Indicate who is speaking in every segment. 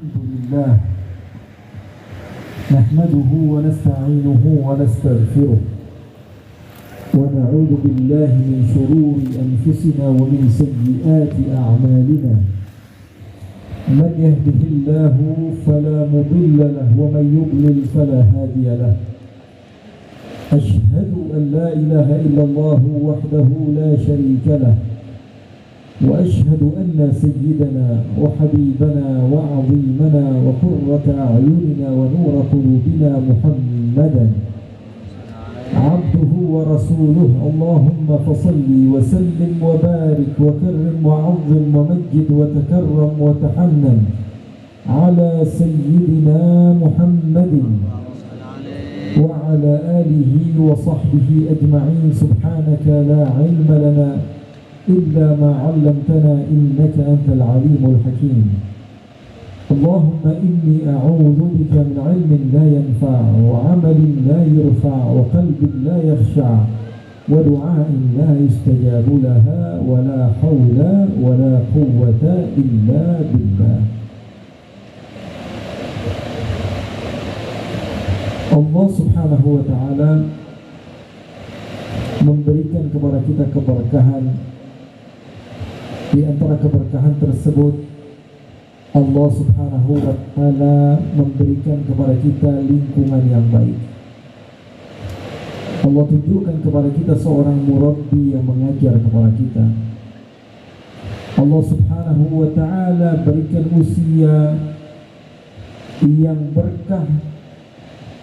Speaker 1: الحمد لله نحمده ونستعينه ونستغفره ونعوذ بالله من شرور أنفسنا ومن سيئات أعمالنا من يهده الله فلا مضل له ومن يضلل فلا هادي له أشهد أن لا إله إلا الله وحده لا شريك له وأشهد أن سيدنا وحبيبنا وعظيمنا وقرة أعيننا ونور قلوبنا محمدا عبده ورسوله اللهم فصل وسلم وبارك وكرم وعظم ومجد وتكرم وتحنن على سيدنا محمد وعلى آله وصحبه أجمعين. سبحانك لا علم لنا إلا ما علمتنا إنك أنت العليم الحكيم. اللهم إني أعوذ بك من علم لا ينفع وعمل لا يرفع وقلب لا يخشع ودعاء لا يستجاب لها ولا حول ولا قوة إلا بالله. Allah subhanahu wa ta'ala memberikan kepada kita keberkahan. Di antara keberkahan tersebut Allah subhanahu wa ta'ala memberikan kepada kita lingkungan yang baik. Allah tunjukkan kepada kita seorang murabbi yang mengajar kepada kita. Allah subhanahu wa ta'ala berikan usia yang berkah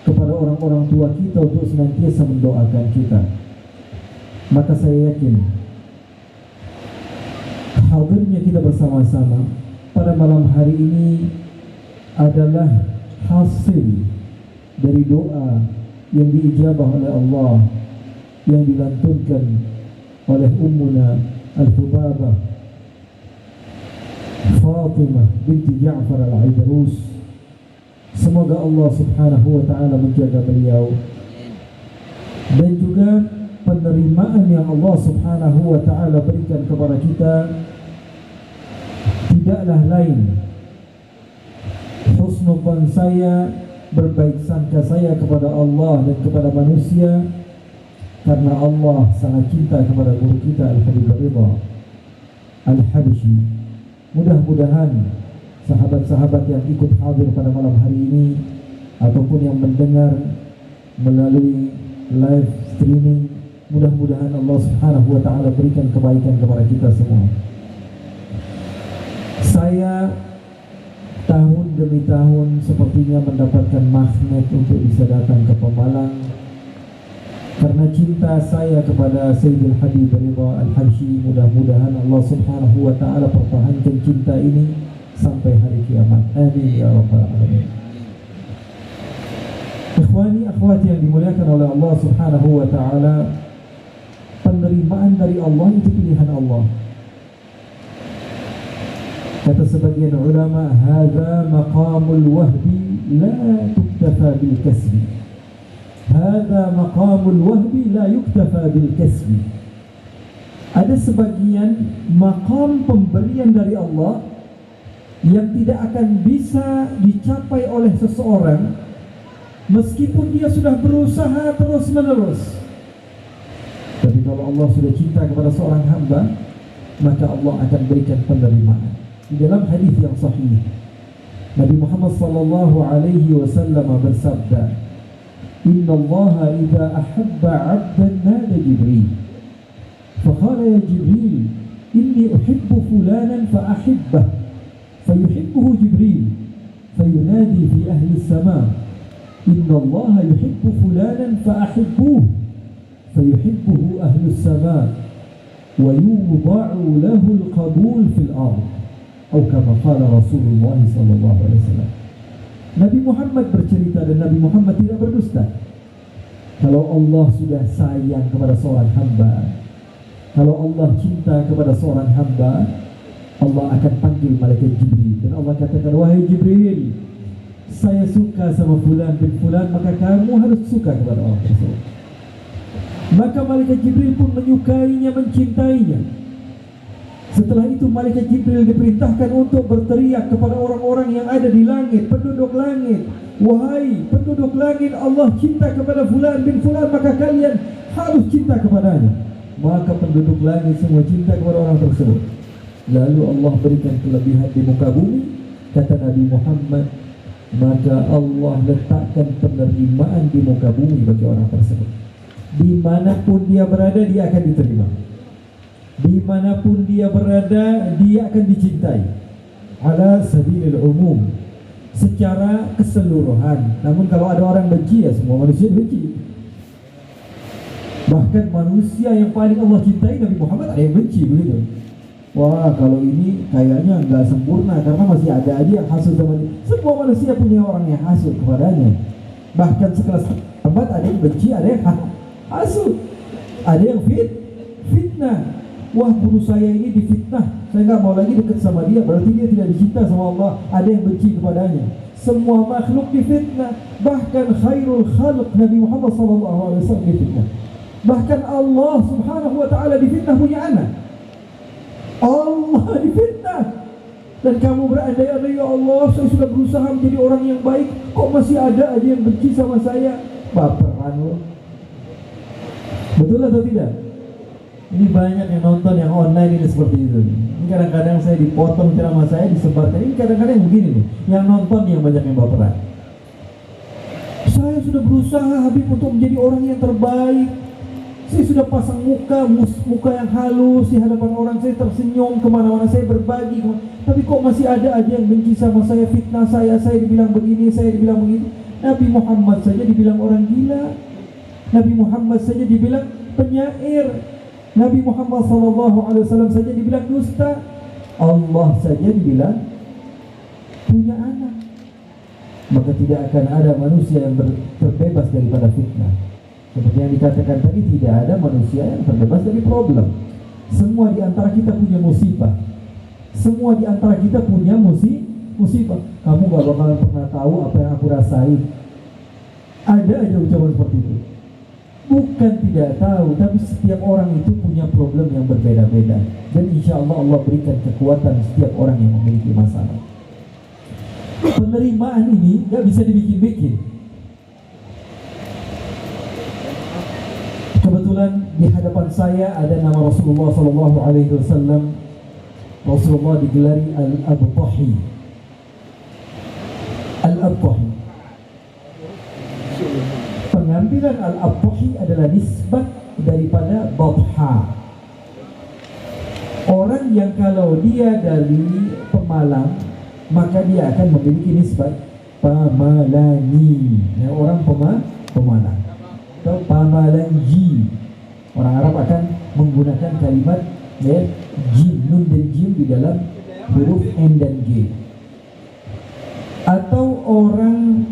Speaker 1: kepada orang-orang tua kita untuk senantiasa mendoakan kita. Maka saya yakin hadirnya kita bersama-sama pada malam hari ini adalah hasil dari doa yang diijabah oleh Allah yang dilantunkan oleh Ummuna Al-Hubabah Fatimah binti Ja'far Al-Aidrus. Semoga Allah subhanahu wa ta'ala menjaga beliau dan juga penerimaan yang Allah subhanahu wa ta'ala berikan kepada kita tidaklah lain husnuzan saya, berbaik sangka saya kepada Allah dan kepada manusia, karena Allah sangat cinta kepada guru kita Al-Habib Ridha Al-Habsyi. Mudah-mudahan sahabat-sahabat yang ikut hadir pada malam hari ini ataupun yang mendengar melalui live streaming, mudah-mudahan Allah subhanahu wa ta'ala berikan kebaikan kepada kita semua. Saya tahun demi tahun sepertinya mendapatkan magnet untuk bisa datang ke Pemalang karena cinta saya kepada Sayyidil Habib Ridha Al-Habsyi. Mudah-mudahan Allah subhanahu wa ta'ala pertahankan cinta ini sampai hari kiamat. Amin ya rabbal alamin. Ikhwani akhwati yang dimuliakan oleh Allah subhanahu wa ta'ala, penerimaan dari Allah itu pilihan Allah. Kata sebagian ulama, hadza maqamul wahbi la tuktafa bil kasbi. Hadza maqamul wahbi la yuktafa bil kasbi. Ada sebagian maqam pemberian dari Allah yang tidak akan bisa dicapai oleh seseorang meskipun dia sudah berusaha terus-menerus. Tapi kalau Allah sudah cinta kepada seorang hamba, maka Allah akan berikan penerimaan. Di dalam hadis yang sahih, Nabi Muhammad sallallahu alaihi wasallam bersabda, "Inna Allah idza ahabba 'abdan nada Jibril. Faqala ya Jibril, inni uhibbu fulanan fa ahibbah." فيحبه جبريل فينادي في أهل السماء إن الله يحب فلانا فأحبوه فيحبه أهل السماء ويوضع له القبول في الأرض أو كما قال رسول الله صلى الله عليه وسلم. Nabi Muhammad bercerita dan Nabi Muhammad tidak berdusta. Kalau Allah sudah sayang kepada seorang hamba, kalau Allah cinta kepada seorang hamba, Allah akan panggil malaikat Jibril dan Allah katakan, wahai Jibril, saya suka sama fulan bin fulan, maka kamu harus suka kepada orang tersebut. Maka malaikat Jibril pun menyukainya, mencintainya. Setelah itu malaikat Jibril diperintahkan untuk berteriak kepada orang-orang yang ada di langit, penduduk langit, wahai penduduk langit, Allah cinta kepada fulan bin fulan, maka kalian harus cinta kepadanya. Maka penduduk langit semua cinta kepada orang tersebut. Lalu Allah berikan kelebihan di muka bumi, kata Nabi Muhammad, maka Allah letakkan penerimaan di muka bumi bagi orang tersebut. Dimanapun dia berada, dia akan diterima. Dimanapun dia berada, dia akan dicintai. Ala sabilil umum, secara keseluruhan. Namun kalau ada orang benci, ya semua manusia benci. Bahkan manusia yang paling Allah cintai, Nabi Muhammad, ada yang benci begitu. Wah, kalau ini kayaknya nggak sempurna karena masih ada aja yang hasut sama dia. Semua manusia punya orang yang hasut kepadanya. Bahkan sekelas Muhammad ada yang benci, ada yang hasut, ada yang fitnah. Wah, guru saya ini difitnah, saya nggak mau lagi dekat sama dia, berarti dia tidak dicinta sama Allah. Ada yang benci kepadanya. Semua makhluk difitnah. Bahkan khairul khalq Nabi Muhammad SAW difitnah. Bahkan Allah Subhanahu wa ta'ala difitnah punya anak. Allah difitnah. Dan kamu berandai-andai, ya Allah, saya sudah berusaha menjadi orang yang baik, kok masih ada aja yang benci sama saya. Baperan loh. Betul atau tidak? Ini banyak yang nonton yang online ini seperti itu. Ini kadang-kadang saya dipotong ceramah saya, disebarkan. Ini kadang-kadang begini nih, yang nonton yang banyak yang baperan. Saya sudah berusaha Habib untuk menjadi orang yang terbaik. Saya sudah pasang muka yang halus di hadapan orang. Saya tersenyum kemana-mana, saya berbagi. Tapi kok masih ada aja yang benci sama saya, fitnah saya dibilang begini, saya dibilang begitu. Nabi Muhammad saja dibilang orang gila. Nabi Muhammad saja dibilang penyair. Nabi Muhammad SAW saja dibilang dusta. Allah saja dibilang punya anak. Maka tidak akan ada manusia yang terbebas daripada fitnah. Seperti yang dikatakan tadi, tidak ada manusia yang terbebas dari problem. Semua di antara kita punya musibah. Semua di antara kita punya musibah. Kamu gak bakalan pernah tahu apa yang aku rasain. Ada aja ucapan seperti itu. Bukan tidak tahu, tapi setiap orang itu punya problem yang berbeda-beda. Dan insya Allah Allah berikan kekuatan setiap orang yang memiliki masalah. Penerimaan ini gak bisa dibikin-bikin. Kebetulan di hadapan saya ada nama Rasulullah SAW. Rasulullah digelari Al-Abtahi. Al-Abtahi. Pengambilan Al-Abtahi adalah nisbat daripada Batha. Orang yang kalau dia dari Pemalang, maka dia akan memiliki nisbat Pamalani. Ya, orang Pemalang. Atau Pamalanji. Orang Arab akan menggunakan kalimat ya, jim, nun dan jim di dalam huruf N dan G. Atau orang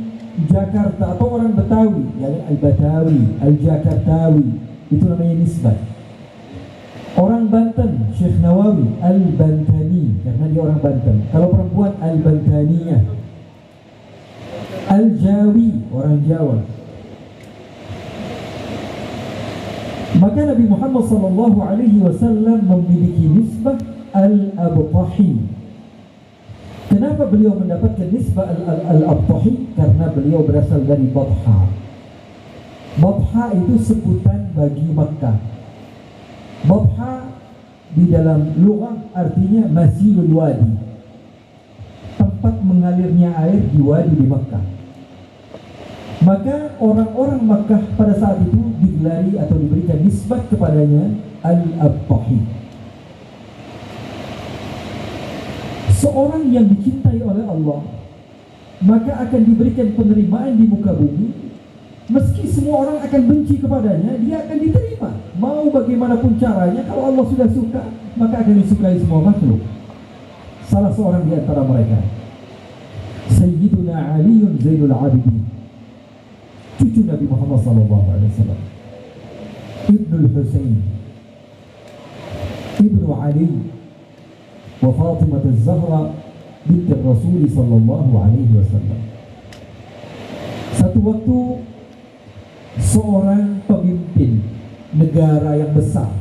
Speaker 1: Jakarta atau orang Betawi, yakni Al-Batawi, Al-Jakartawi, itu namanya nisbat. Orang Banten, Syekh Nawawi, Al-Bantani, karena dia orang Banten. Kalau perempuan, Al-Bantaniyah. Al-Jawi, orang Jawa. Maka Nabi Muhammad SAW memiliki nisbah Al-Abtahi. Kenapa beliau mendapatkan nisbah Al-Abtahi? Karena beliau berasal dari Batha. Batha itu sebutan bagi Makkah. Batha di dalam lughah artinya masilul wadi, tempat mengalirnya air di wadi di Makkah. Maka orang-orang Makkah pada saat itu digelari atau diberikan nisbah kepadanya Al-Abtahi. Seorang yang dicintai oleh Allah, maka akan diberikan penerimaan di muka bumi. Meski semua orang akan benci kepadanya, dia akan diterima. Mau bagaimanapun caranya, kalau Allah sudah suka, maka akan disukai semua makhluk. Salah seorang di antara mereka, Sayyiduna Aliun Zainul Abidin, cucu Nabi Muhammad SAW, Ibnul Husain, Ibnu Ali, wa Fatimah Az-Zahra binti Rasul sallallahu alaihi wasallam. Satu waktu seorang pemimpin negara yang besar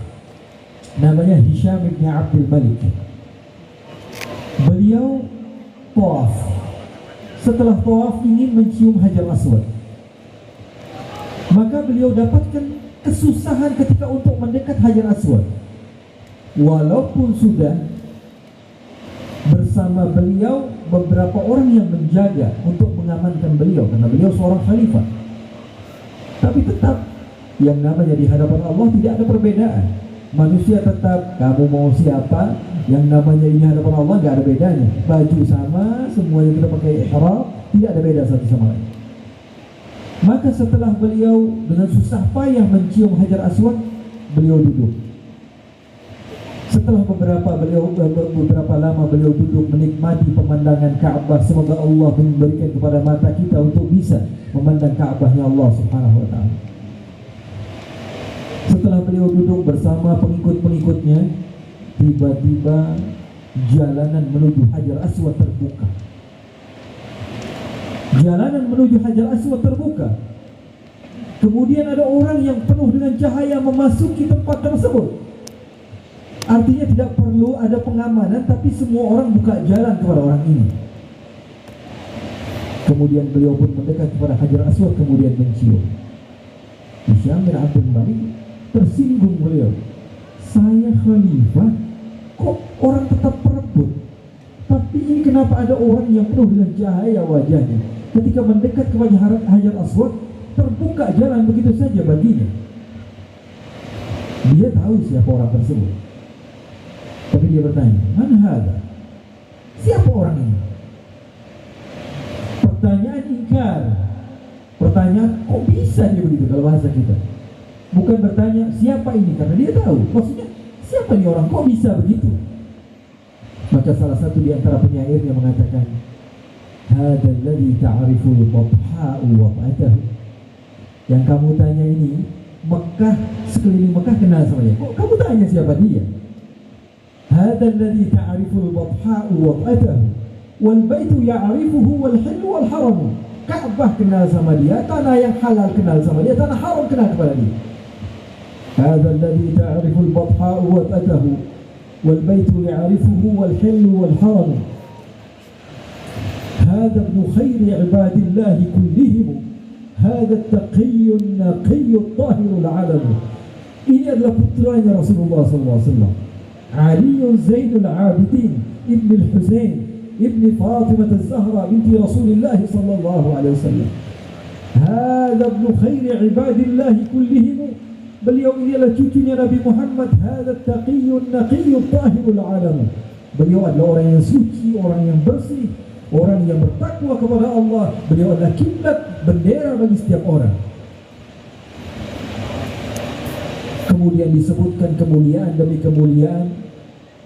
Speaker 1: namanya Hisham bin Abdul Malik. Beliau tawaf. Setelah tawaf ingin mencium Hajar Aswad, maka beliau dapatkan kesusahan ketika untuk mendekat Hajar Aswad. Walaupun sudah bersama beliau beberapa orang yang menjaga untuk mengamankan beliau, karena beliau seorang khalifah, tapi tetap yang namanya di hadapan Allah tidak ada perbedaan. Manusia tetap, kamu mau siapa, yang namanya ini hadapan Allah nggak ada bedanya. Baju sama, semuanya kita pakai ihram, tidak ada beda satu sama lain. Maka setelah beliau dengan susah payah mencium Hajar Aswad, beliau duduk. Setelah beberapa lama beliau duduk menikmati pemandangan Ka'bah. Semoga Allah memberikan kepada mata kita untuk bisa memandang Ka'bahnya Allah Subhanahu wa ta'ala. Setelah beliau duduk bersama pengikut-pengikutnya, tiba-tiba jalanan menuju Hajar Aswad terbuka. Jalanan menuju Hajar Aswad terbuka. Kemudian ada orang yang penuh dengan cahaya memasuki tempat tersebut. Artinya tidak perlu ada pengamanan, tapi semua orang buka jalan kepada orang ini. Kemudian beliau pun mendekat kepada Hajar Aswad, kemudian mencium. Hisham bin Abdul Malik tersinggung beliau. Saya khalifah, kok orang tetap perebut? Tapi ini kenapa ada orang yang penuh dengan cahaya wajahnya? Ketika mendekat kepada Hajar Aswad, terbuka jalan begitu saja baginya. Dia tahu siapa orang tersebut. Tapi dia bertanya, mana ada? Siapa orang ini? Pertanyaan ingkar. Pertanyaan, kok bisa dia begitu kalau bahasa kita? Bukan bertanya, siapa ini? Karena dia tahu. Maksudnya, siapa ini orang? Kok bisa begitu? Maka salah satu di antara penyairnya mengatakan, Hada alladhi ta'riful batha'u wab'atahu. Yang kamu tanya ini, Mekah, sekeliling Mekah kenal sama dia. Kok kamu tanya siapa dia? Hada alladhi ta'riful batha'u wab'atahu wal baitu ya'rifuhu wal hillu wal haram. Ka'bah kenal sama dia, tanah yang halal kenal sama dia, tanah haram kenal kepada dia. Hada alladhi ta'riful batha'u wab'atahu wal baitu ya'rifuhu wal hillu wal haram. Hada ibnu khairi ibadillahi kullihim. Hada at-taqiyyu an-naqiyyu at-tahirul 'alam. Ini adalah putranya Rasulullah SAW, Ali Zainul Abidin ibn al-Husain ibn Fatimah az-Zahra binti Rasulullah sallallahu alaihi wasallam. Hada ibnu khairi ibadillahi kullihim. Beliau ini adalah cucunya Nabi Muhammad. Hada at-taqiyyu an-naqiyyu at-tahirul 'alam. Beliau adalah orang yang suci, orang yang bersih, orang yang bertakwa kepada Allah. Beliau adalah kiblat, bendera bagi setiap orang. Kemudian disebutkan kemuliaan demi kemuliaan,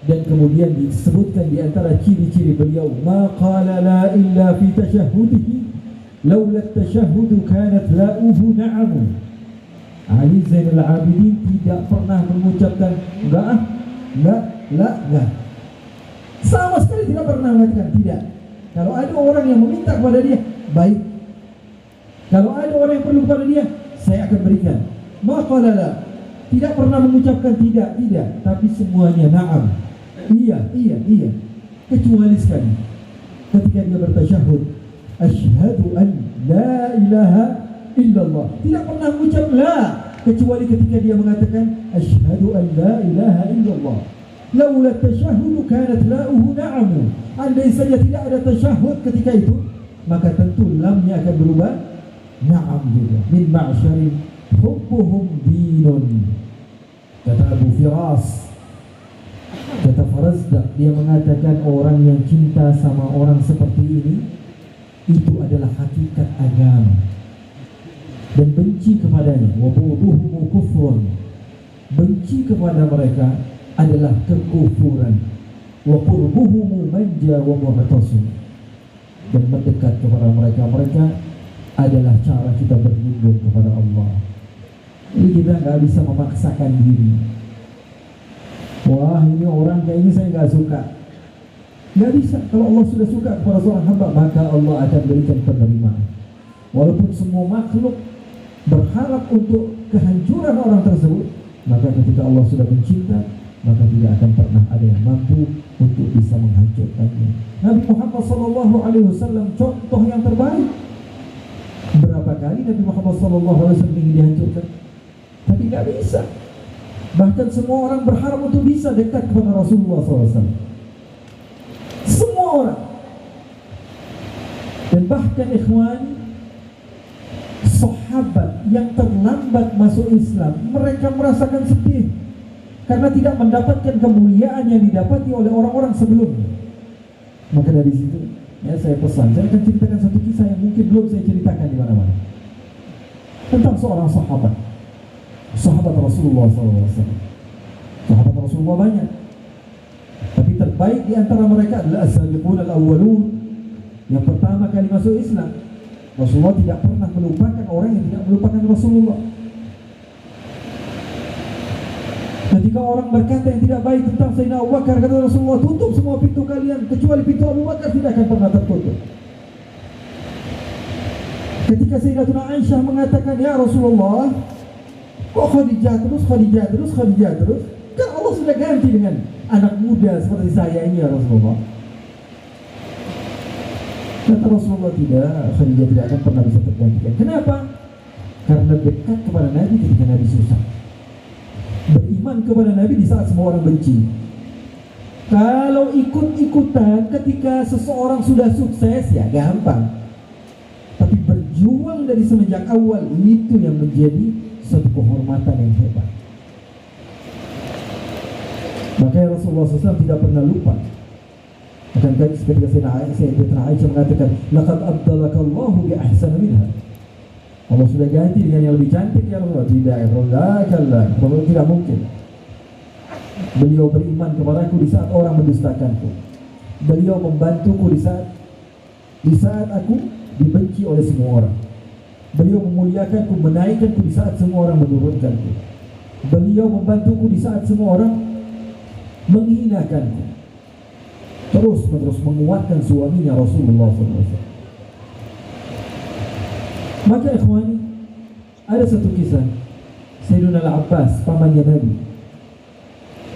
Speaker 1: dan kemudian disebutkan di antara ciri-ciri beliau, ma qala la illa fi tashahhudihi laula at-tashahhud kanat la'uhu na'am. Ali Zainul Abidin tidak pernah mengucapkan enggak. Sama sekali tidak pernah mengatakan tidak. Kalau ada orang yang meminta kepada dia, baik. Kalau ada orang yang perlu kepada dia, saya akan berikan. Ma qala la, tidak pernah mengucapkan tidak, tapi semuanya na'am. Iya. Kecuali sekali ketika dia bertasyahud, asyhadu an la ilaha illallah. Tidak pernah mengucap la, kecuali ketika dia mengatakan asyhadu an la ilaha illallah. Laula tasyahud kanat la'uhu na'am. Andai saja tidak ada tasyahud ketika itu, maka tentu lamnya akan berubah na'am juga. Min ma'syarin hubbuhum dinun. Kata Abu Firas, kata Farazdak, dia mengatakan orang yang cinta sama orang seperti ini, itu adalah hakikat agama. Dan benci kepadanya, wa buduhum kufrun, benci kepada mereka adalah kekufuran. Wa qurbuhum manja wa mu'tasim, dan mendekat kepada mereka adalah cara kita berlindung kepada Allah. Jadi kita nggak bisa memaksakan diri. Wah, ini orang kayak ini saya nggak suka. Nggak bisa. Kalau Allah sudah suka kepada seorang hamba, maka Allah akan berikan penerimaan. Walaupun semua makhluk berharap untuk kehancuran orang tersebut, maka ketika Allah sudah mencinta, maka tidak akan pernah ada yang mampu untuk bisa menghancurkannya. Nabi Muhammad SAW contoh yang terbaik. Berapa kali Nabi Muhammad SAW ingin dihancurkan, tapi tidak bisa. Bahkan semua orang berharap untuk bisa dekat kepada Rasulullah SAW. Semua orang. Dan bahkan ikhwan, sahabat yang terlambat masuk Islam, mereka merasakan sedih karena tidak mendapatkan kemuliaan yang didapati oleh orang-orang sebelumnya. Maka dari situ, ya, saya pesan, saya akan ceritakan satu kisah yang mungkin belum saya ceritakan di mana-mana, tentang seorang sahabat Rasulullah SAW. Sahabat Rasulullah banyak, tapi terbaik di antara mereka adalah as-sabiqun al-awwalun, yang pertama kali masuk Islam. Rasulullah tidak pernah melupakan orang yang tidak melupakan Rasulullah. Ketika orang berkata yang tidak baik tentang Sayyidina Abu Bakar, kata Rasulullah, tutup semua pintu kalian, kecuali pintu Abu Bakar tidak akan pernah tertutup. Ketika Sayyidatuna Aisyah mengatakan, ya Rasulullah, kok Khadijah terus, kan Allah sudah ganti dengan anak muda seperti saya ini ya Rasulullah. Kata Rasulullah, tidak, Khadijah tidak akan pernah bisa tergantikan. Kenapa? Karena dekat kepada Nabi ketika Nabi susah, beriman kepada Nabi di saat semua orang benci. Kalau ikut-ikutan ketika seseorang sudah sukses, ya gampang. Tapi berjuang dari semenjak awal, itu yang menjadi suatu kehormatan yang hebat. Makanya Rasulullah SAW tidak pernah lupa. Bahkan ketika Sayyidatuna Aisyah mengatakan, laqad abdalakallahu bi ahsana minha. Allah sudah ganti dengan yang lebih cantik ya Rasulullah. Tidak, ya Rasulullah, tidak mungkin. Beliau beriman kepadaku di saat orang mendustakanku. Beliau membantuku di saat aku dibenci oleh semua orang. Beliau memuliakanku, menaikkanku di saat semua orang menurunkanku. Beliau membantuku di saat semua orang menghinakanku. Terus menerus menguatkan suaminya Rasulullah SAW. Maka ikhwani, ada satu kisah Sayyidina Al-Abbas, pamannya Nabi.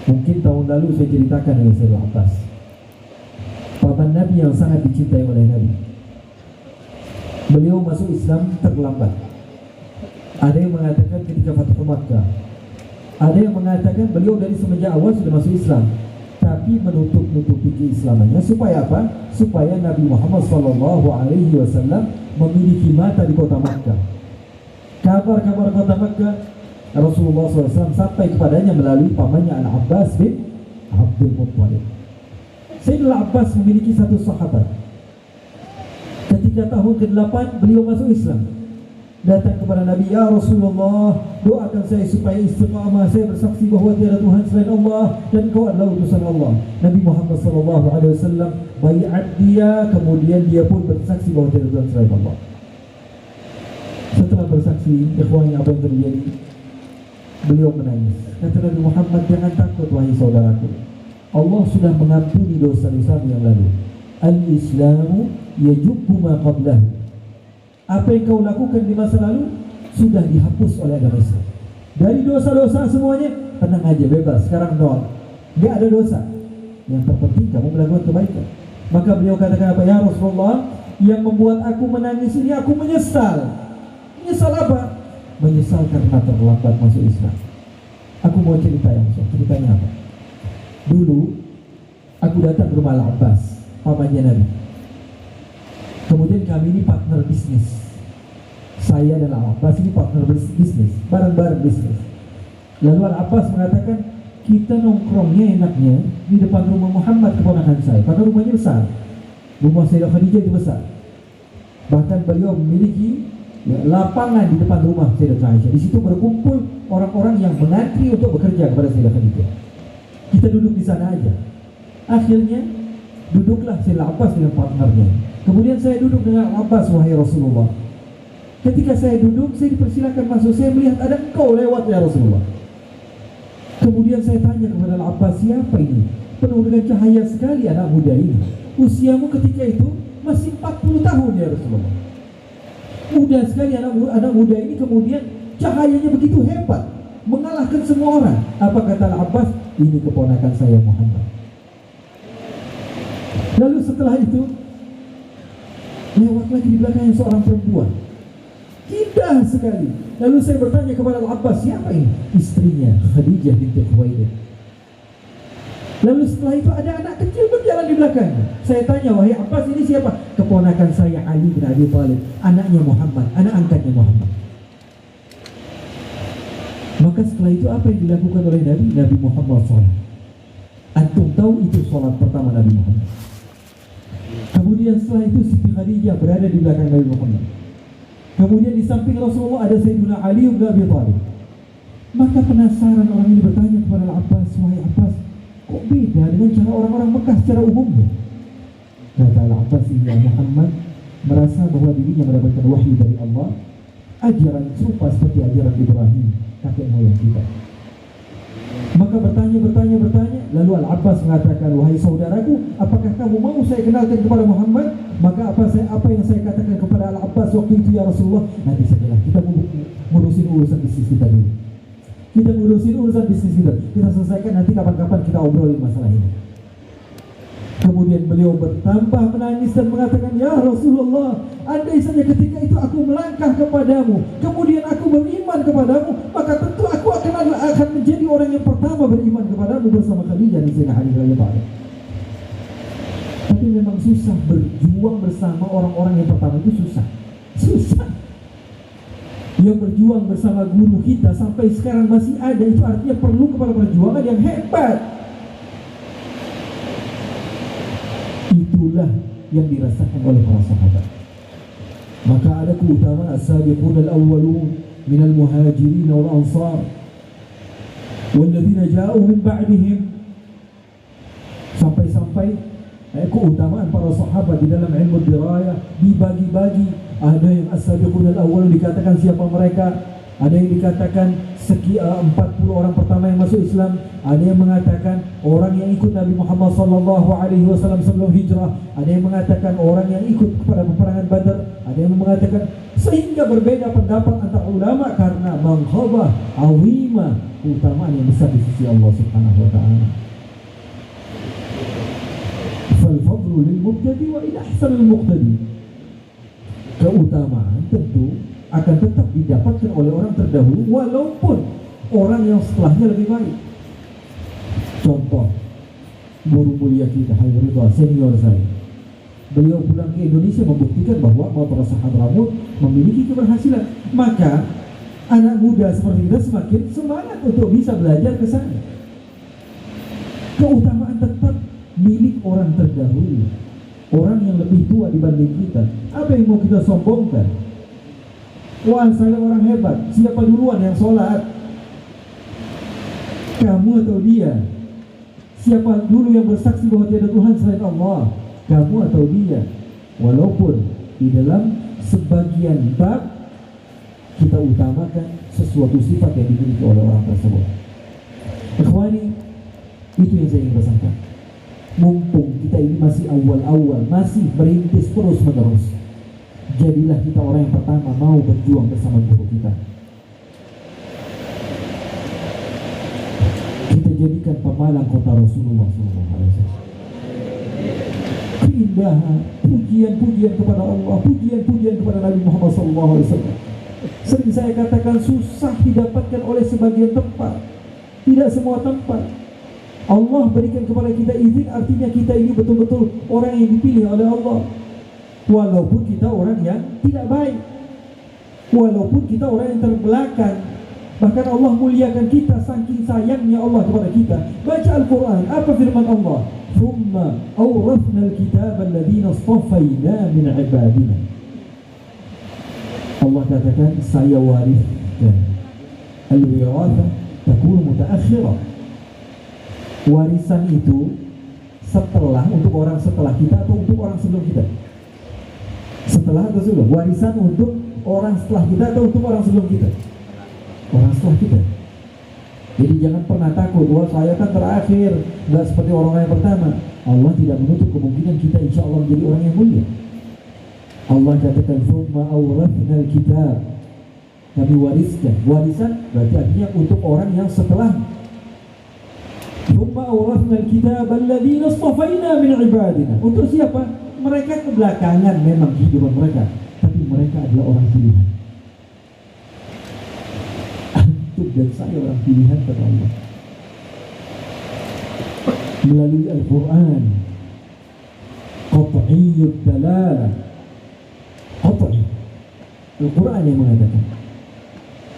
Speaker 1: Mungkin tahun lalu saya ceritakan dengan Sayyidina Al-Abbas, paman Nabi yang sangat dicintai oleh Nabi. Beliau masuk Islam terlambat. Ada yang mengatakan ketika Fathu Makkah, ada yang mengatakan beliau dari semenjak awal sudah masuk Islam, tapi menutup-nutupi keislamannya. Supaya apa? Supaya Nabi Muhammad SAW memiliki mata di kota Makkah. Kabar-kabar kota Makkah Rasulullah SAW sampai kepadanya melalui pamannya Al-Abbas bin Abdul Muttalib. Sayyidina Al-Abbas memiliki satu sahabat. Ketika tahun ke-8 beliau masuk Islam, datang kepada Nabi, ya Rasulullah, doakan saya supaya istiqamah. Saya bersaksi bahwa tiada Tuhan selain Allah dan kau adalah utusan Allah. Nabi Muhammad SAW baiat dia, kemudian dia pun bersaksi bahwa tiada Tuhan selain Allah. Setelah bersaksi, ikhwani, apa yang terjadi? Beliau menangis. Kata Nabi Muhammad, jangan takut wahai saudaraku, Allah sudah mengampuni dosa-dosamu yang lalu. Al-Islamu yajubbu ma qablahu. Apa yang kau lakukan di masa lalu sudah dihapus oleh agama Islam. Dari dosa-dosa semuanya, tenang aja, bebas. Sekarang nol, gak ada dosa. Yang terpenting kamu melakukan kebaikan. Maka beliau katakan apa? Ya Rasulullah, yang membuat aku menangis ini aku menyesal. Menyesal apa? Menyesal karena terlambat masuk Islam. Aku mau cerita yang so. Ceritanya apa? Dulu aku datang ke rumah Al-Abbas, pamannya Nabi. Kemudian kami ini partner bisnis. Saya dan Al-Abbas ini partner bisnis, bareng-bareng bisnis. Lalu Al-Abbas mengatakan, kita nongkrongnya enaknya di depan rumah Muhammad, keponakan saya, karena rumahnya besar. Rumah Sayyidah Khadijah itu besar. Bahkan beliau memiliki lapangan di depan rumah Sayyidah Aisyah. Di situ berkumpul orang-orang yang mengantri untuk bekerja kepada Sayyidah Khadijah. Kita duduk di sana aja. Akhirnya duduklah Sayyidina Abbas dengan partnernya. Kemudian saya duduk dengan Abbas, wahai Rasulullah. Ketika saya duduk, saya dipersilakan masuk. Saya melihat ada engkau lewat ya Rasulullah. Kemudian saya tanya kepada Abbas, siapa ini? Penuh dengan cahaya sekali anak muda ini. Usiamu ketika itu masih 40 tahun ya Rasulullah. Muda sekali anak muda ini, kemudian cahayanya begitu hebat, mengalahkan semua orang. Apa kata Abbas? ini keponakan saya Muhammad. Lalu setelah itu lewat lagi di belakangnya seorang perempuan, indah sekali. Lalu saya bertanya kepada Al-Abbas, siapa ini? Istrinya Khadijah binti Khuwailid. Lalu setelah itu ada anak kecil berjalan di belakangnya. Saya tanya, wahai Abbas, ini siapa? Keponakan saya Ali bin Abi Thalib, anaknya Muhammad, anak angkatnya Muhammad. Maka setelah itu apa yang dilakukan oleh Nabi Muhammad SAW? Antum tahu itu sholat pertama Nabi Muhammad. Kemudian setelah itu Siti Khadijah berada di belakang Nabi Muhammad. Kemudian di samping Rasulullah ada Sayyidina Ali bin Abi Thalib. Maka penasaran orang ini bertanya kepada Al-Abbas, wahai Abbas, kok beda dengan cara orang-orang Mekah secara umumnya? Kata Al-Abbas, ya Muhammad merasa bahwa dirinya mendapatkan wahyu dari Allah, ajaran serupa seperti ajaran Ibrahim, kakek moyang kita. Maka bertanya, lalu Al-Abbas mengatakan, wahai saudaraku, apakah kamu mau saya kenalkan kepada Muhammad? Maka apa yang saya katakan kepada Al-Abbas waktu itu, ya Rasulullah, nanti sajalah, kita ngurusin urusan bisnis kita dulu. Kita selesaikan, nanti kapan-kapan kita obrolin masalah ini. Kemudian beliau bertambah menangis dan mengatakan, ya Rasulullah, andai saja ketika itu aku melangkah kepadamu, kemudian aku beriman kepadamu, maka tentu aku akan menjadi orang yang pertama beriman kepadamu bersama Khadijah dan Sayyidina Ali radhiyallahu anhu. Tapi memang susah berjuang bersama orang-orang yang pertama itu susah. Yang berjuang bersama guru kita sampai sekarang masih ada, itu artinya perlu kepada perjuangan yang hebat. Itulah yang dirasakan oleh para sahabat. Maka ada keutamaan as-sabiqun al-awwalun minal muhajirin wal ansar walladzina ja'u min ba'dihim, sampai keutamaan para sahabat di dalam ilmu dirayah dibagi-bagi. Ada yang as-sabiqun al-awwalun dikatakan siapa mereka, ada yang dikatakan 40 orang pertama yang masuk Islam, ada yang mengatakan orang yang ikut Nabi Muhammad SAW sebelum hijrah, ada yang mengatakan orang yang ikut kepada peperangan Badar, ada yang mengatakan, sehingga berbeda pendapat antara ulama karena mangkhabah azimah, keutamaan yang besar di sisi Allah Subhanahu wa taala. Fal fadlu lil mubtadi wa in ahsana al muqtadi. Keutamaan tentu akan tetap didapatkan oleh orang terdahulu walaupun orang yang setelahnya lebih baik. Contoh, guru mulia kita Habib Ridha, senior saya, beliau pulang ke Indonesia membuktikan bahwa Madrasah Hadramut memiliki keberhasilan. Maka anak muda seperti kita semakin semangat untuk bisa belajar ke sana. Keutamaan tetap milik orang terdahulu, orang yang lebih tua dibanding kita. Apa yang mau kita sombongkan? Wah, saya orang hebat. Siapa duluan yang sholat? Kamu atau dia? Siapa dulu yang bersaksi bahwa tiada Tuhan selain Allah? Kamu atau dia? Walaupun di dalam sebagian bab kita utamakan sesuatu sifat yang dimiliki oleh orang tersebut. Ikhwani, itu yang saya ingin pesankan. Mumpung kita ini masih awal-awal, masih merintis terus-menerus, jadilah kita orang yang pertama mau berjuang bersama guru kita. Kita jadikan pemalang kota Rasulullah SAW. Keindahan, pujian-pujian kepada Allah, pujian-pujian kepada Nabi Muhammad SAW. Sering saya katakan susah didapatkan oleh sebagian tempat, tidak semua tempat. Allah berikan kepada kita izin, artinya kita ini betul-betul orang yang dipilih oleh Allah. Walaupun kita orang yang tidak baik, walaupun kita orang yang terbelakang, bahkan Allah muliakan kita saking sayangnya Allah kepada kita. Baca Al-Quran, apa firman Allah? Thumma awrathna al-kitab alladhina istafayna min ibadina. Allah katakan, saya wariskan. Al-wiratha takunu mutaakhirah. Warisan itu setelah, untuk orang setelah kita atau untuk orang sebelum kita? Setelah atau sebelum? Warisan untuk orang setelah kita atau untuk orang sebelum kita? Orang setelah kita. Jadi jangan pernah takut, wah saya kan terakhir, nggak seperti orang yang pertama. Allah tidak menutup kemungkinan kita insya Allah menjadi orang yang mulia. Allah katakan, "Tsumma awrathna al-kitab." Kami wariskan. Warisan berarti artinya untuk orang yang setelah. Thumma awrathna al-kitaba alladhina istafaina min ibadina. Untuk siapa? Mereka kebelakangan memang kehidupan mereka, tapi mereka adalah orang pilihan. Antum dan saya orang pilihan kepada Allah melalui Al-Quran. Qat'iyyud dalalah, qat'i. Al-Quran yang mengatakan,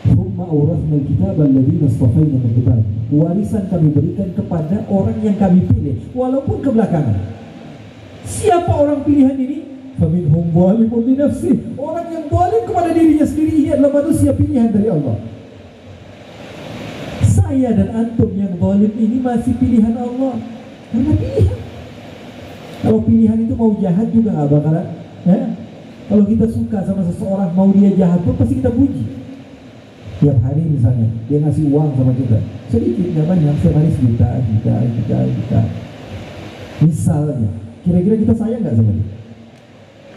Speaker 1: thumma awrathna al-kitaba alladhina istafaina min ibadina. Warisan kami berikan kepada orang yang kami pilih, walaupun kebelakangan. Siapa orang pilihan ini? Faminhum zalimun li nafsihi. Orang yang zalim kepada dirinya sendiri, ini adalah manusia pilihan dari Allah. Saya dan antum yang zalim ini masih pilihan Allah. Karena pilihan. Kalau pilihan itu mau jahat juga nggak bakalan. Kalau kita suka sama seseorang, mau dia jahat pun pasti kita puji. Tiap hari misalnya dia ngasih uang sama kita, sedikit nggak banyak, setiap hari sejuta. Misalnya, kira-kira kita sayang nggak sama dia?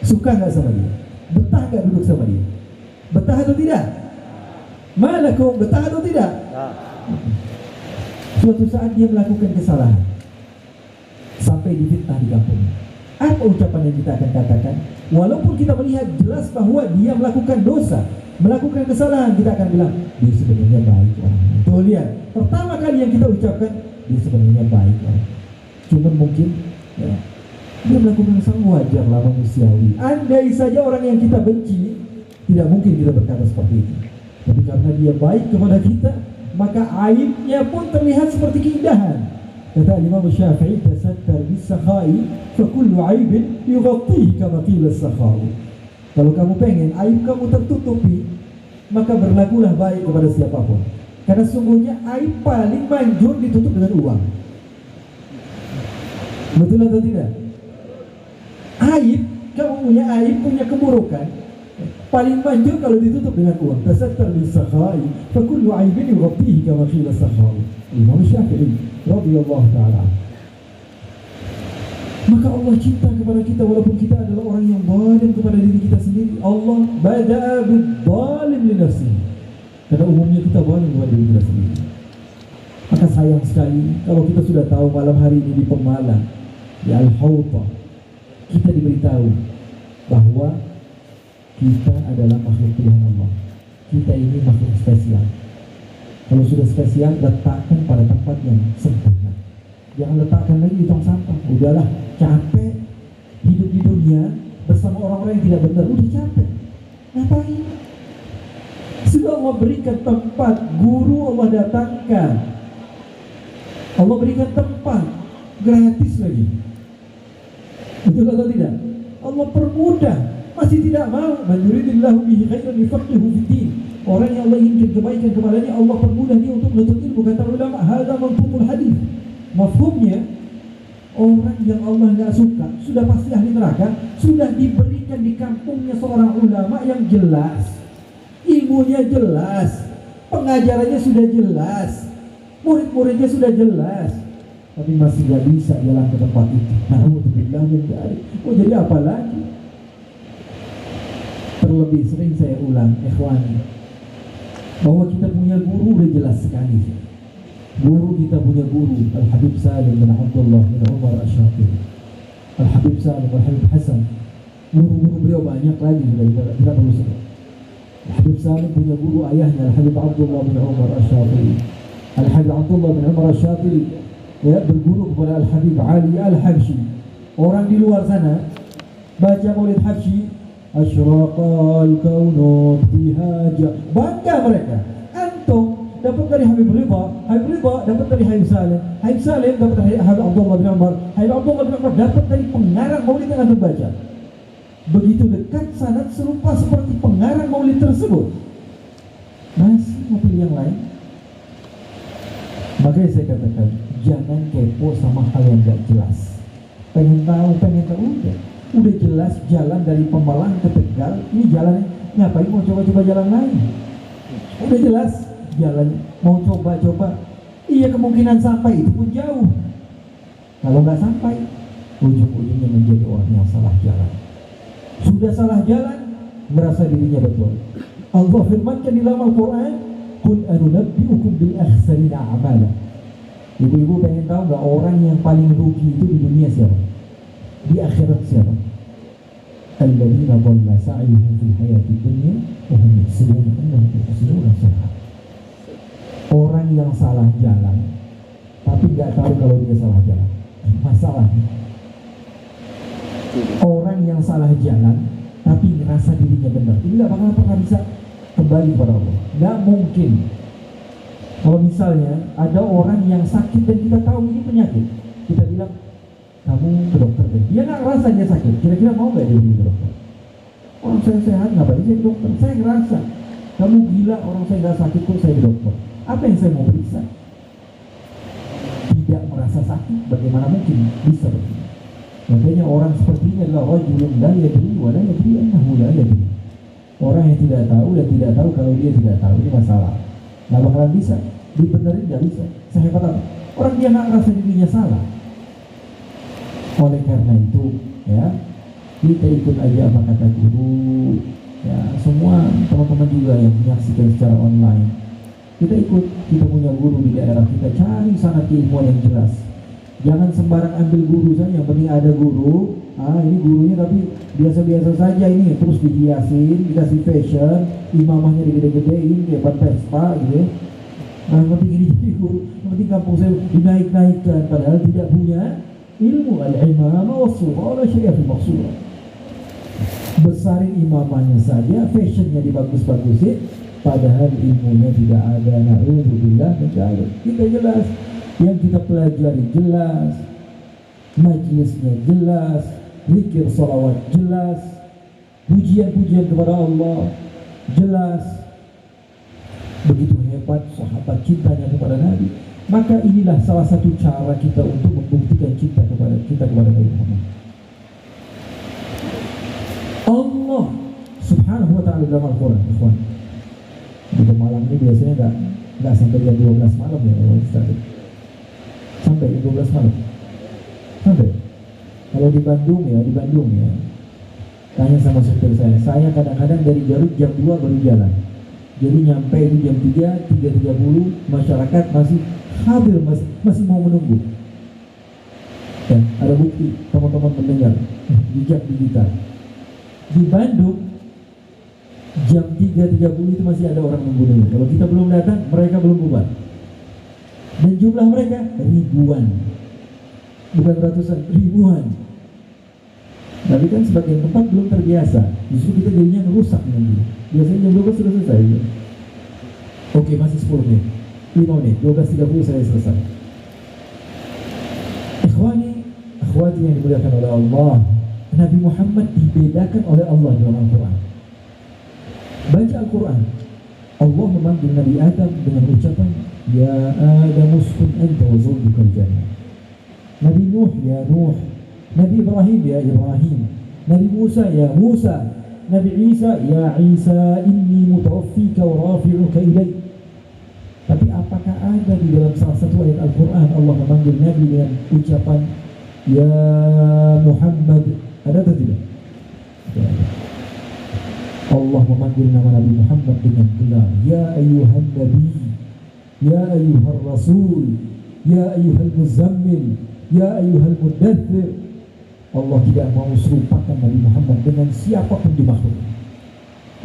Speaker 1: Suka nggak sama dia? Betah nggak duduk sama dia? Betah atau tidak? Malakum, betah atau tidak? Suatu saat dia melakukan kesalahan, sampai difitnah di kampung. Apa ucapan yang kita akan katakan? Walaupun kita melihat jelas bahwa dia melakukan dosa, melakukan kesalahan, kita akan bilang dia sebenarnya baik orang. Tuh lihat, pertama kali yang kita ucapkan, dia sebenarnya baik orang. Cuma mungkin ya, dia melakukan kesalahan, wajarlah, manusiawi. Andai saja orang yang kita benci, tidak mungkin kita berkata seperti itu. Tapi karena dia baik kepada kita, maka aibnya pun terlihat seperti keindahan. Kata Imam Syafi'i, tasattar bis-sakha'i fa kullu 'aibin yughatihi kama qila as-sakha'i. Kalau kamu pengen aib kamu tertutupi, maka berlakulah baik kepada siapapun. Karena sungguhnya aib paling manjur ditutup dengan uang. Betul atau tidak? Aib, kamu punya aib, punya keburukan, paling manjur kalau ditutup dengan uang. Tasattar bis-sakha'i fa kullu 'aibin yughatihi kama qila as-sakha'i. Imam Syafi'i radhiyallahu ta'ala. Maka Allah cinta kepada kita walaupun kita adalah orang yang zalim kepada diri kita sendiri. Allah bada'a bidh-dhalim li nafsihi. Karena umumnya kita zalim kepada diri kita sendiri. Maka sayang sekali kalau kita sudah tahu malam hari ini di Pemalang, di Al-Hawta, kita diberitahu bahwa kita adalah makhluk pilihan Allah. Kita ini makhluk spesial. Kalau sudah spesial, letakkan pada tempat yang sempurna. Jangan letakkan lagi di tong sampah. Udahlah, capek hidup di dunia bersama orang-orang yang tidak benar. Udah capek, ngapain? Sudah Allah berikan tempat, guru Allah datangkan, Allah berikan tempat gratis lagi. Betul atau tidak? Allah permudah, masih tidak mau. Man yuridillahu bihi khairan yufaqihuhu fid-din. Orang yang Allah inginkan kebaikan kepadanya, Allah permudah dia untuk menuntut ilmu. Kata ulama, hadza mafhumul hadis. Mafhumnya, orang yang Allah nggak suka, sudah pasti ahli neraka, sudah diberikan di kampungnya seorang ulama yang jelas, ilmunya jelas, pengajarannya sudah jelas, murid-muridnya sudah jelas, tapi masih nggak bisa jalan ke tempat itu. Alhamdulillah min dzalik. Oh, jadi apa lagi? Terlebih sering saya ulang, ikhwan, bahwa kita punya guru udah jelas sekali. Guru kita punya guru Al-Habib Salim bin Abdullah bin Umar Asy-Syatili, Al-Habib Salim, Al-Habib Hasan. Guru-guru beliau banyak lagi, kita perlu sebut. Al-Habib Salim punya guru ayahnya Al-Habib Abdullah bin Umar Asy-Syatili. Al-Habib Abdullah bin Umar Asy-Syatili ya berguru kepada Al-Habib Ali Al-Habsyi. Orang di luar sana baca Maulid Habsyi, asyraqal kaunu bihaja, bangga mereka. Antum dapat dari Habib Ridha dapat dari Habib Salim dapat dari Habib Abdullah bin Umar, Habib Abdullah bin Umar dapat dari pengarang maulid yang antum baca. Begitu dekat sanad serupa seperti pengarang maulid tersebut, masih mau pilih yang lain. Makanya saya katakan, jangan kepo sama hal yang gak jelas. Pengen tahu, udah jelas jalan dari Pemalang ke Tegal, ini jalan, ngapain mau coba-coba jalan lain? Udah jelas jalan, mau coba-coba, iya kemungkinan sampai itu pun jauh. Kalau nggak sampai, ujung-ujungnya menjadi orang yang salah jalan. Sudah salah jalan, merasa dirinya betul. Allah firmankan di dalam Al-Quran, qul anunabbi'ukum bil akhsarina a'mala. Ibu-ibu pengen tahu nggak orang yang paling rugi itu di dunia siapa? Di akhirat siapa? Alladzina dhalla sa'yuhum fil hayatid dunya wa hum yahsibuna annahum yuhsinuna sun'a. Orang yang salah jalan tapi nggak tahu kalau dia salah jalan. Masalahnya orang yang salah jalan tapi ngerasa dirinya benar, ini nggak bakal pernah bisa kembali kepada Allah. Nggak mungkin. Kalau misalnya ada orang yang sakit dan kita tahu ini penyakit, kita bilang kamu ke dokter deh. Dia nggak ngerasa dia sakit. Kira-kira mau nggak dia pergi ke dokter? Orang saya sehat, ngapain saya ke dokter? Saya ngerasa. Kamu gila, orang saya nggak sakit kok saya ke dokter. Apa yang saya mau periksa? Tidak merasa sakit, bagaimana mungkin bisa begini? Makanya orang seperti ini adalah rajulun la yadri wa la yadri annahu la yadri. Orang yang tidak tahu dan tidak tahu kalau dia tidak tahu, ini masalah. Nggak bakalan bisa, dibenerin nggak bisa. Sehebat apa? Orang dia nggak ngerasa dirinya salah. Oleh karena itu, ya, kita ikut aja apa kata guru. Ya, semua teman-teman juga yang menyaksikan secara online, kita ikut, kita punya guru di daerah kita, cari sana keilmuan yang jelas. Jangan sembarang ambil guru saja, yang penting ada guru. Ini gurunya tapi biasa-biasa saja ini, terus dihiasin, dikasih fashion, imamahnya digede-gedein kayak ban Vespa gitu. Yang penting ini jadi guru, yang penting kampung saya dinaik-naikkan, padahal tidak punya ilmu. Al-imamah was-sughra wa la syai'a fil maqsurah. Besarin imamahnya saja, fashionnya dibagus-bagusin, padahal ilmunya tidak ada. Na'udzubillah min dzalik. Kita jelas, yang kita pelajari jelas, majlisnya jelas, zikir salawat jelas, pujian-pujian kepada Allah jelas. Begitu hebat sahabat cintanya kepada Nabi. Maka inilah salah satu cara kita untuk membuktikan cinta kepada Nabi Muhammad. Allah Subhanahu wa ta'ala dalam Al-Quran, ikhwan. Di malam ini biasanya enggak sampai jam 12 malam ya, sampai jam 12 malam. Sampai. Kalau di Bandung ya, tanya sama supir saya kadang-kadang dari Garut jam 2 baru jalan. Jadi nyampe itu jam 3:30, masyarakat masih hadir, masih mau menunggu. Ya, ada bukti, teman-teman mendengar jejak digital. Di Bandung jam 3:30 itu masih ada orang nunggu. Kalau kita belum datang, mereka belum bubar. Dan jumlah mereka ribuan. Bukan ratusan, ribuan. Tapi kan sebagian tempat belum terbiasa. Justru kita jadinya merusak nanti. Biasanya jam 12 sudah selesai ya? Oke, masih 10 menit, 5 menit, 12:30 saya selesai. Ikhwani, akhwati yang dimuliakan oleh Allah, Nabi Muhammad dibedakan oleh Allah dalam Al-Quran. Baca Al-Quran, Allah memanggil Nabi Adam dengan ucapan Ya Adam uskun anta wa zawjukal jannah. Nabi Nuh, ya Nuh. Nabi Ibrahim, ya Ibrahim. Nabi Musa, ya Musa. Nabi Isa, ya Isa, inni mutawaffika wa rafi'uka ilaih. Tapi apakah ada di dalam salah satu ayat Al-Quran Allah memanggil Nabi dengan ucapan Ya Muhammad? Ada atau tidak? Tidak. Allah memanggil nama Nabi Muhammad dengan gelar Ya ayyuhan Nabi, Ya ayyuhan Rasul, Ya ayyuhal Muzammil, Ya ayyuhal Mudaththir. Allah tidak mau serupakan Nabi Muhammad dengan siapapun di makhluk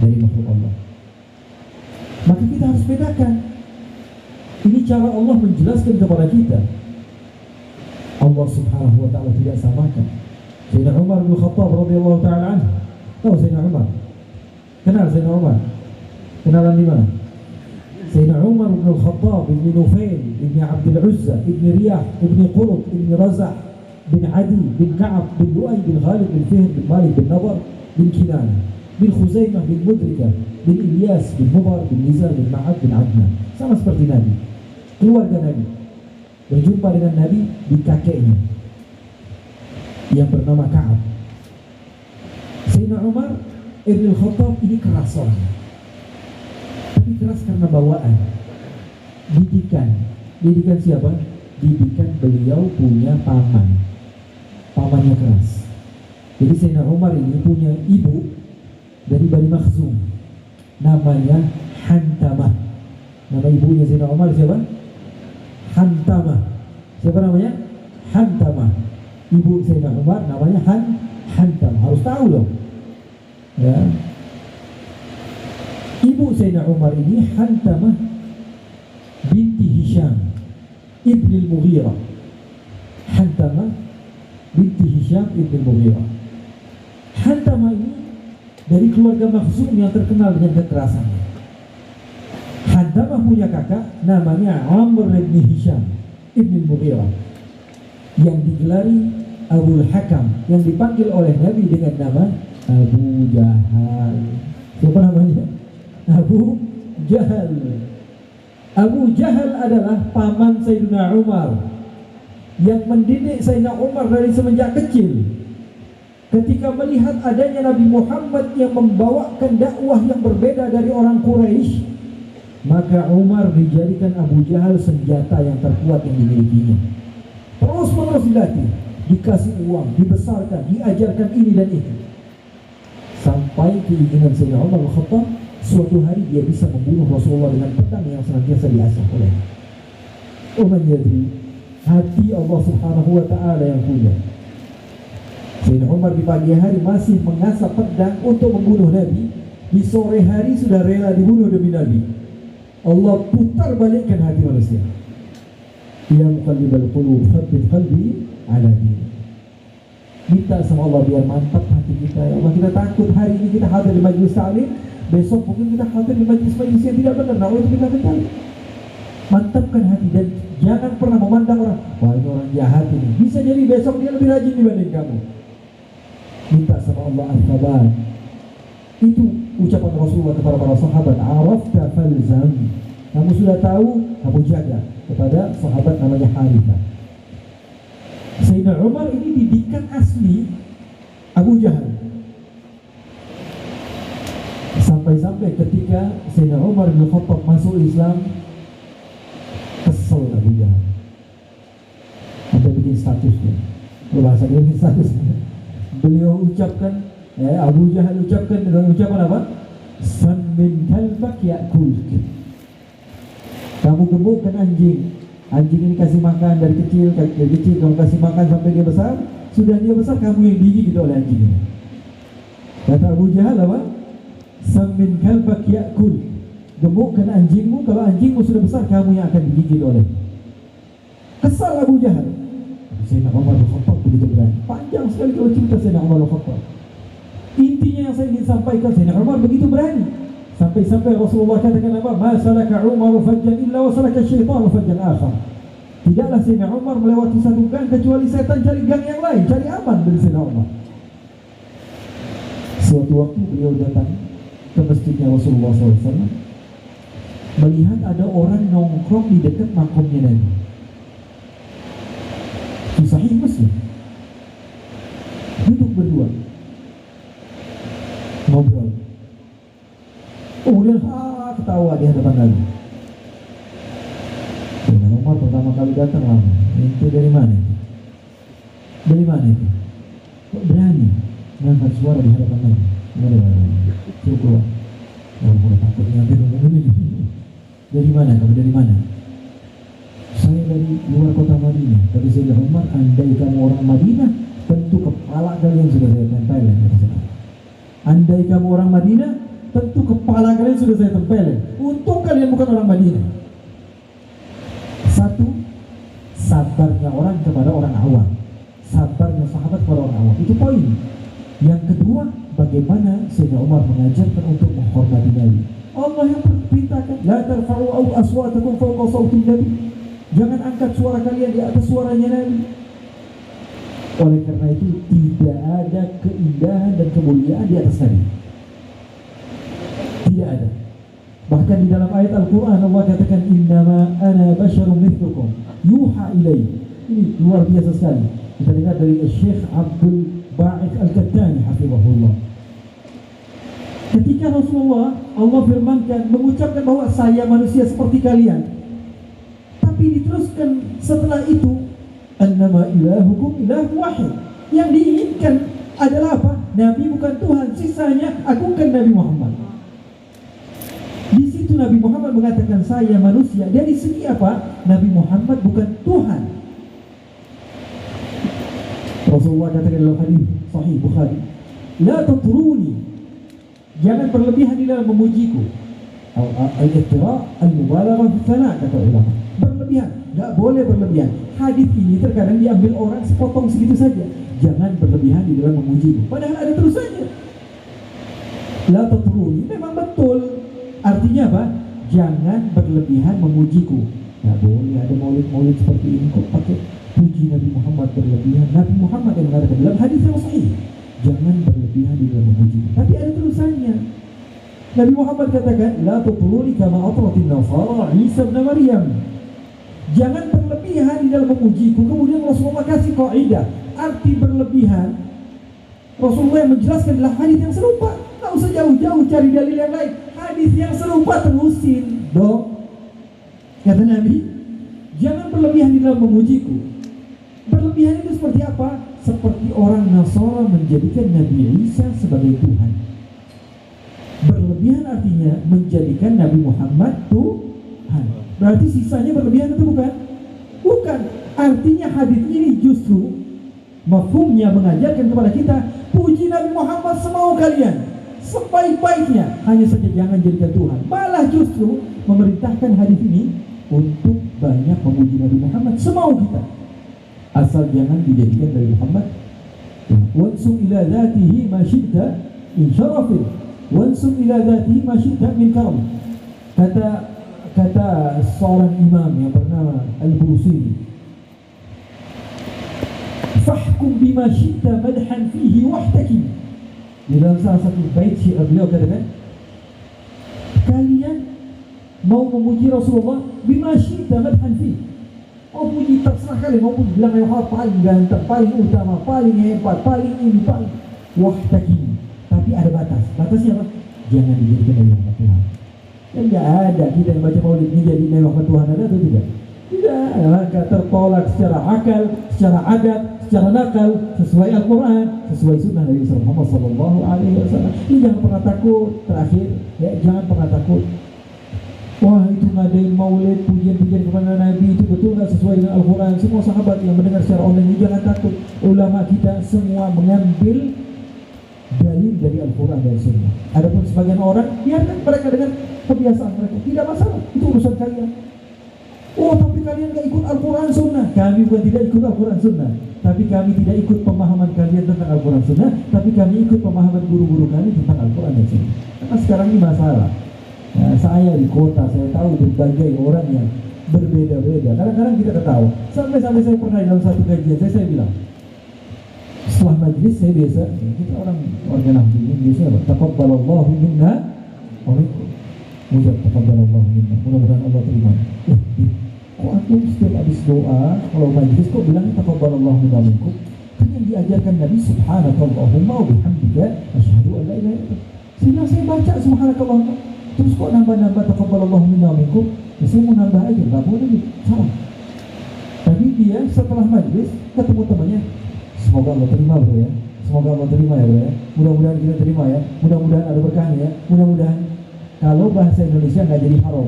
Speaker 1: dari makhluk Allah. Maka kita harus bedakan. Ini cara Allah menjelaskan kepada kita. Allah Subhanahu wa ta'ala tidak samakan. Sayyidina Umar bin Khattab radhiyallahu ta'ala anhu. Tahu Sayyidina Umar? Kenal Sayyidina Umar? Kenalan di mana? Sayyidina Umar bin Khattab bin Nufail bin Abdul Uzza bin Riyah bin Qurub bin Razah bin Adi bin Ka'ab bin Lu'ay bin Khalid bin Fihr bin Malik bin Nadar bin Kinana bin Khuzaimah bin Mudrikah bin Ilyas bin Mubar bin Nizar bin Ma'ad bin Adnan. Sama seperti Nabi, keluarga Nabi, berjumpa dengan Nabi di kakeknya yang bernama Ka'ab. Sayyidina Umar Ibn Khattab ini keras orangnya, tapi keras karena bawaan. Didikan siapa? Didikan beliau punya pamannya keras. Jadi Sayyidina Umar ini punya ibu dari Bani Makhzum, namanya Hantamah. Nama ibunya Sayyidina Umar siapa? Hantamah. Siapa namanya? Hantamah. Ibu Sayyidina Umar namanya Hantamah. Harus tahu loh. Ya. Ibu Sayyidina Umar ini Hantamah binti Hisham ibn al-Mughirah. Hantamah binti Hisham ibn al-Mughirah. Hantamah ini dari keluarga Makhzum yang terkenal dengan kekerasannya. Hantamah punya kakak namanya Amr bin Hisham ibn al-Mughirah yang digelari Abul Hakam, yang dipanggil oleh Nabi dengan nama Abu Jahal. Siapa namanya? Abu Jahal. Abu Jahal adalah paman Sayyidina Umar yang mendidik Sayyidina Umar dari semenjak kecil. Ketika melihat adanya Nabi Muhammad yang membawakan dakwah yang berbeda dari orang Quraisy, maka Umar dijadikan Abu Jahal senjata yang terkuat yang dimilikinya. Terus menerus dilatih, dikasih uang, dibesarkan, diajarkan ini dan itu, sampai keinginan Sayyidina Umar Al-Khattab suatu hari dia bisa membunuh Rasulullah dengan pedang yang senantiasa diasah olehnya. Uman yadri, hati Allah Subhanahu wa ta'ala yang punya. Sayyidina Umar di pagi hari masih mengasah pedang untuk membunuh Nabi, di sore hari sudah rela dibunuh demi Nabi. Allah putar balikkan hati manusia. Ya muqallibal qulub, tsabbit qalbi ala dinik. Minta sama Allah biar mantap hati kita. Ya Allah, kita takut hari ini kita hadir di majlis ta'lim, besok mungkin kita hadir di majlis-majlis yang tidak benar. Nah, itu kita minta mantapkan hati dan jangan pernah memandang orang, wah ini orang jahat ini. Bisa jadi besok dia lebih rajin dibanding kamu. Minta sama Allah al-thabat. Itu ucapan Rasulullah kepada para sahabat, arafta falzam. Kamu sudah tahu, kamu jaga. Kepada sahabat namanya Harithah. Sayyidina Umar ini didikan asli Abu Jahal. Sampai-sampai ketika Sayyidina Umar bin Khattab masuk Islam, kesel Abu Jahal. Ada bikin statusnya. Bahasa dia bikin statusnya. Beliau ucapkan, Abu Jahal ucapkan dengan ucapan apa? Sammin kalbak ya'kulk. Kamu gemukkan anjing. Anjing ini kasih makan dari kecil kamu kasih makan sampai dia besar. Sudah dia besar, kamu yang digigit oleh anjing ini. Kata Abu Jahal apa? Sammin kalbak ya'kul. Gemukkan anjingmu, kalau anjingmu sudah besar, kamu yang akan digigit oleh. Kesal Abu Jahal. Sayyidina Umar bin Khattab begitu berani. Panjang sekali kalau cerita Sayyidina Umar bin Khattab. Intinya yang saya ingin sampaikan, Sayyidina Umar begitu berani. Sampai-sampai Rasulullah katakan apa? Ma salaka Umar fajjan illa wa salaka syaitan fajjan akhar. Tidaklah Sayyidina Umar melewati satu gang kecuali setan cari gang yang lain, cari aman dari Sayyidina Umar. Suatu waktu beliau datang ke masjidnya Rasulullah SAW, melihat ada orang nongkrong di dekat makamnya Nabi. Di Sahih Muslim. Duduk berdua, ngobrol. Kemudian ketawa di hadapan Nabi. Sayyidina Umar pertama kali datang lama. Itu dari mana? Dari mana itu? Kok berani mengangkat suara di hadapan Nabi? Suruh keluar. Orang takut nanti ngomong ini. Dari mana? Kamu dari mana? Saya dari luar kota Madinah. Tapi Sayyidina Umar, andai kamu orang Madinah, tentu kepala kalian sudah saya tempelin. Andai kamu orang Madinah, tentu kepala kalian sudah saya tempelin. Untung kalian bukan orang Madinah. Satu, sabarnya orang kepada orang awam. Sabarnya sahabat kepada orang awam. Itu poin. Yang kedua, bagaimana Sayyidina Umar mengajarkan untuk menghormati Nabi. Allah yang perintahkan, la tarfa'u aswatakum fawqa sawti Nabi. Jangan angkat suara kalian di atas suaranya Nabi. Oleh karena itu tidak ada keindahan dan kemuliaan di atas Nabi. Tidak ada. Bahkan di dalam ayat Al-Quran Allah katakan, innama ana basyarum mithlukum yuha ilai. Ini luar biasa sekali. Kita dengar dari Syekh Abdul Ba'id Al-Kattani hafizahullah. Ketika Rasulullah, Allah firmankan, mengucapkan bahwa saya manusia seperti kalian, tapi diteruskan setelah itu, annama ilahukum ilahu wahid. Yang diinginkan adalah apa? Nabi bukan Tuhan, sisanya agungkan Nabi Muhammad. Di situ Nabi Muhammad mengatakan saya manusia. Dari segi apa? Nabi Muhammad bukan Tuhan, Rasulullah katakan dalam hadis Sahih Bukhari, la tatruni, jangan berlebihan di dalam memujiku. Al-iftira al-mubalaghah fi thana, kata ulama. Berlebihan, enggak boleh berlebihan. Hadis ini terkadang diambil orang sepotong segitu saja. Jangan berlebihan di dalam memujiku. Padahal ada terusannya. La tatruni memang betul. Artinya apa? Jangan berlebihan memujiku. Enggak boleh ada maulid-maulid seperti ini kok pakai puji Nabi Muhammad berlebihan. Nabi Muhammad yang mengatakan dalam hadis yang sahih, jangan berlebihan di dalam memujiku. Tapi ada terusannya. Nabi Muhammad katakan, la tutruni kama atratin nasara Isa bin Maryam. Jangan berlebihan di dalam memujiku. Kemudian Rasulullah kasih kaidah arti berlebihan. Rasulullah yang menjelaskan dalam hadis yang serupa. Tak usah jauh-jauh cari dalil yang lain. Hadis yang serupa terusin dong. Kata Nabi, jangan berlebihan di dalam memujiku. Berlebihan itu seperti apa? Seperti orang Nasara menjadikan Nabi Isa sebagai Tuhan. Berlebihan artinya menjadikan Nabi Muhammad Tuhan. Berarti sisanya berlebihan itu bukan? Bukan. Artinya hadis ini justru mafhumnya mengajarkan kepada kita, puji Nabi Muhammad semau kalian, sebaik-baiknya, hanya saja jangan jadikan Tuhan. Malah justru memerintahkan hadis ini untuk banyak memuji Nabi Muhammad semau kita, asal jangan dijadikan dari Muhammad. Wansum ila dhatihi ma syi'ta min syarafin, wansum ila dhatihi ma syi'ta min karam. Kata seorang imam yang bernama Al-Busiri, fahkum bima syi'ta madhan fihi wahtaki. Di dalam salah satu bait syair beliau katakan, kalian mau memuji Rasulullah bima syi'ta madhan fihi, mau puji terserah kalian, mau puji bilang Muhammad paling ganteng, paling utama, paling hebat, paling ini, paling wahtaki. Tapi ada batas. Batasnya apa? Jangan dijadikan dari Muhammad Tuhan. Dan tidak ada kita yang baca maulid ini jadi Nabi Muhammad Tuhan, ada atau tidak? Tidak, maka tertolak secara akal, secara adat, secara nakal, sesuai Al-Quran, sesuai sunnah Nabi Muhammad Sallallahu Alaihi Wasallam. Ini jangan pernah takut. Terakhir, ya, jangan pernah takut. Wah, itu ngadain maulid, pujian-pujian kepada Nabi itu betul nggak sesuai dengan Al-Quran? Semua sahabat yang mendengar secara online ini jangan takut. Ulama kita semua mengambil dalil dari Al-Quran dan Sunnah. Adapun sebagian orang, biarkan mereka dengan kebiasaan mereka, tidak masalah, itu urusan kalian. Oh, tapi kalian gak ikut Al-Quran Sunnah. Kami bukan tidak ikut Al-Quran Sunnah, tapi kami tidak ikut pemahaman kalian tentang Al-Quran Sunnah, tapi kami ikut pemahaman guru-guru kami tentang Al-Quran dan Sunnah. Karena sekarang ini masalah. Nah, saya di kota, saya tahu berbagai orang yang berbeda-beda. Kadang-kadang kita ketawa. Sampai-sampai saya pernah dalam satu kajian, saya bilang, setelah majlis saya biasa, kita orang Nahdliyin biasanya apa? Taqabbalallahu minna wa minkum. Taqabbalallahu minna. Mudah-mudahan Allah terima. Kok aku setiap habis doa kalau majlis kok bilang taqabbalallahu minna wa minkum? Kan yang diajarkan Nabi subhanakallahumma wa bihamdika asyhadu an la ilaha illa anta. Sehingga saya baca subhanakallahumma, terus kok nambah-nambah taqabbalallahu minna wa minkum? Ya saya mau nambah aja, enggak boleh gitu. Salah. Tapi dia setelah majlis ketemu temannya, semoga Allah terima bro ya, semoga Allah terima ya bro ya, mudah-mudahan kita terima ya, mudah-mudahan ada berkahnya ya, mudah-mudahan. Kalau bahasa Indonesia nggak jadi haram,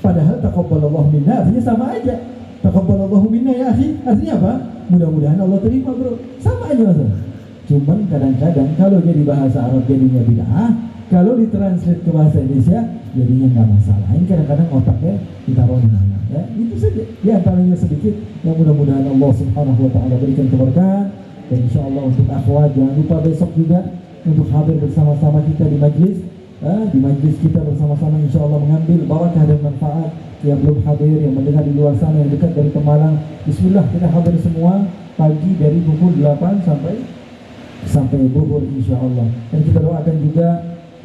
Speaker 1: padahal taqabbalallahu minna artinya sama aja. Taqabbalallahu minna ya akhi, artinya apa? Mudah-mudahan Allah terima bro, sama aja masalah. Cuman kadang-kadang kalau jadi bahasa Arab jadinya bid'ah, kalau ditranslate ke bahasa Indonesia jadinya nggak masalah. Ini kadang-kadang otaknya ditaruh di mana ya, itu saja. Ya antaranya sedikit yang mudah-mudahan Allah Subhanahu Wa Taala berikan keberkahan. Dan insya Allah untuk akhwat jangan lupa besok juga untuk hadir bersama-sama kita di majlis. Di majlis kita bersama-sama insya Allah mengambil barakah dan manfaat. Yang belum hadir, yang mendengar di luar sana, yang dekat dari Pemalang, bismillah kita hadir semua pagi dari pukul 8 sampai zuhur insya Allah. Dan kita doakan juga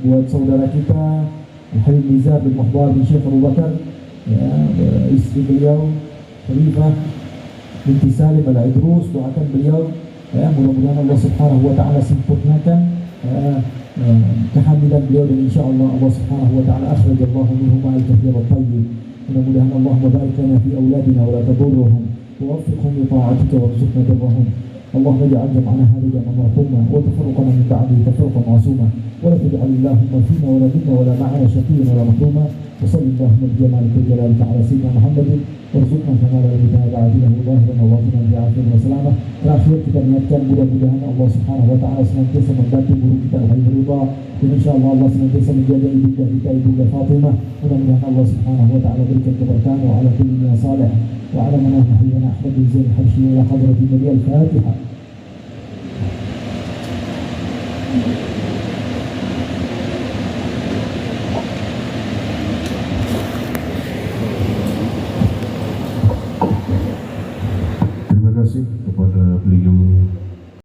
Speaker 1: buat saudara kita Habib Nizar bin Muhbar bin Syekh Abu Bakar, ya, istri beliau Khalifah binti Salim al-Idrus, doakan beliau ya, mudah-mudahan Allah Subhanahu Wa Taala sempurnakan kehamilan beliau, dan insya Allah Allah Subhanahu Wa Taala akhrajallahu minhuma al-kathir at-tayyib. Mudah-mudahan Allah membarik lana fi auladina wa la tadurruhum wa waffiqhum li ta'atika wa rizqna birrahum. اللهم اجعل جمعنا هذا جمعا مرحوما وتفرقنا من بعده تفرقا معصوما ولا تجعل اللهم فينا ولا منا ولا معنا شقيا ولا محروما وصل اللهم بجمالك وجلالك على سيدنا محمد warzuqna kamala mutaaba'atihi zahiran wa batinan bi afiyatin wa salamah. Terakhir kita niatkan mudah-mudahan Allah Subhanahu wa taala senantiasa membantu guru kita Al-Habib Ridha, dan insyaallah Allah senantiasa menjaga ibunda kita Ibunda Fatimah. Mudah-mudahan Allah Subhanahu wa taala berikan keberkahan wa ala kulli ma salih wa ala man nahiyana Ahmad bin Zain Habsyi ila hadratin Nabi Al-Fatihah.